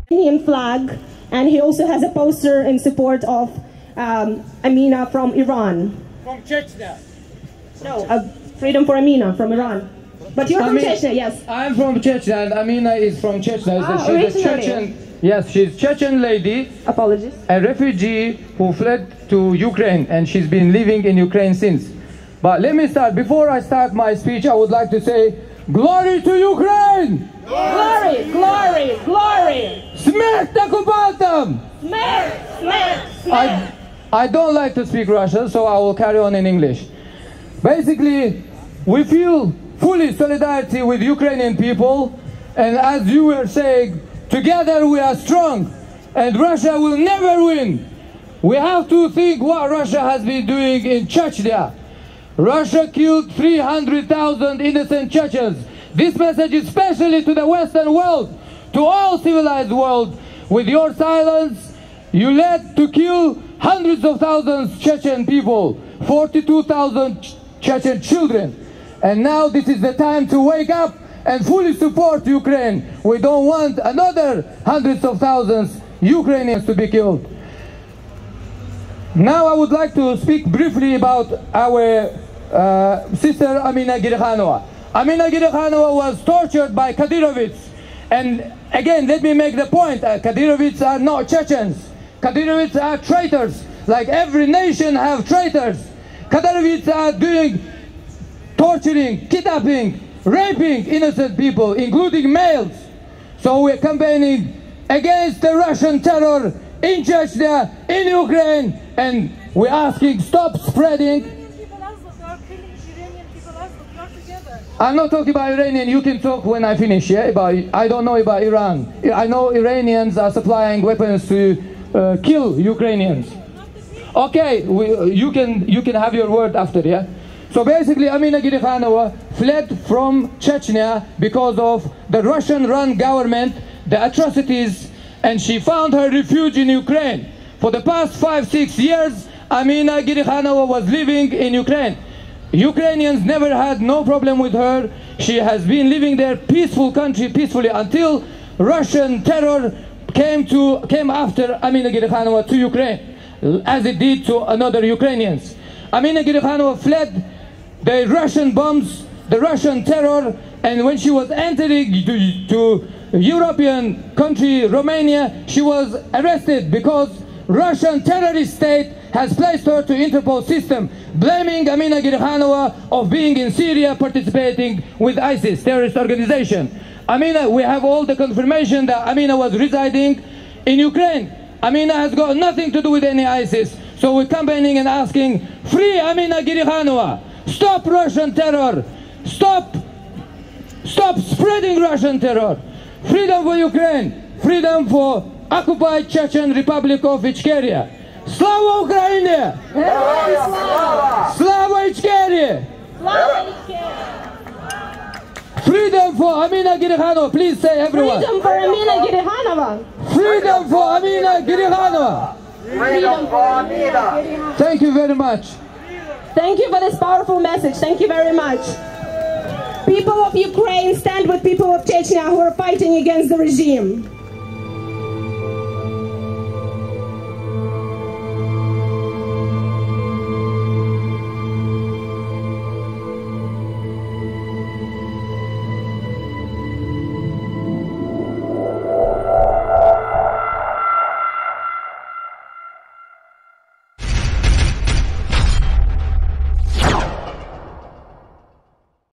Ukrainian flag, and he also has a poster in support of Amina from Iran. From Chechnya. No, freedom for Amina from Iran. But you're from Chechnya, yes. I'm from Chechnya, and Amina is from Chechnya. She's a Chechen. Yes, she's a Chechen lady. Apologies. A refugee who fled to Ukraine, and she's been living in Ukraine since. But let me start. Before I start my speech, I would like to say, glory to Ukraine! Glory, glory, glory! Смерть оккупантам! Смерть, смерть, смерть! I don't like to speak Russian, so I will carry on in English. Basically, we feel fully solidarity with Ukrainian people, and as you were saying, together we are strong, and Russia will never win. We have to think what Russia has been doing in Chechnya. Russia killed 300,000 innocent Chechens. This message is especially to the Western world, to all civilized world. With your silence, you led to kill hundreds of thousands Chechen people, 42,000 Chechen children. And now this is the time to wake up and fully support Ukraine. We don't want another hundreds of thousands Ukrainians to be killed. Now I would like to speak briefly about our sister Amina Girikhanova. Amina Girikhanova was tortured by Kadyrovits. And again, let me make the point, Kadyrovits are not Chechens. Kadyrovits are traitors. Like every nation have traitors. Kadyrovits are doing torturing, kidnapping, raping innocent people, including males. So we're campaigning against the Russian terror in Chechnya, in Ukraine, and we're asking stop spreading. I'm not talking about Iranian, you can talk when I finish, yeah? I don't know about Iran. I know Iranians are supplying weapons to kill Ukrainians. Okay, you can have your word after, yeah? So basically, Amina Girikhanova fled from Chechnya because of the Russian-run government, the atrocities, and she found her refuge in Ukraine. For the past 5-6 years, Amina Girikhanova was living in Ukraine. Ukrainians never had no problem with her. She has been living there, peaceful country, peacefully, until Russian terror came after Amina Girikhanova to Ukraine, as it did to another Ukrainians. Amina Girikhanova fled the Russian bombs, the Russian terror, and when she was entering to European country, Romania, she was arrested because Russian terrorist state has placed her to Interpol system, blaming Amina Girikhanova of being in Syria participating with ISIS, terrorist organization. Amina, we have all the confirmation that Amina was residing in Ukraine. Amina has got nothing to do with any ISIS. So we're campaigning and asking, free Amina Girikhanova, stop Russian terror, stop spreading Russian terror, freedom for Ukraine, freedom for occupied Chechen Republic of Ichkeria. Slava Ukraine! Slava Ichkeria! Freedom for Amina Girikhanova, please say everyone. Freedom for Amina Girikhanova. Freedom for Amina Girikhanova. Freedom for Amina. Thank you very much. Thank you for this powerful message. Thank you very much. People of Ukraine, stand with people of Chechnya who are fighting against the regime.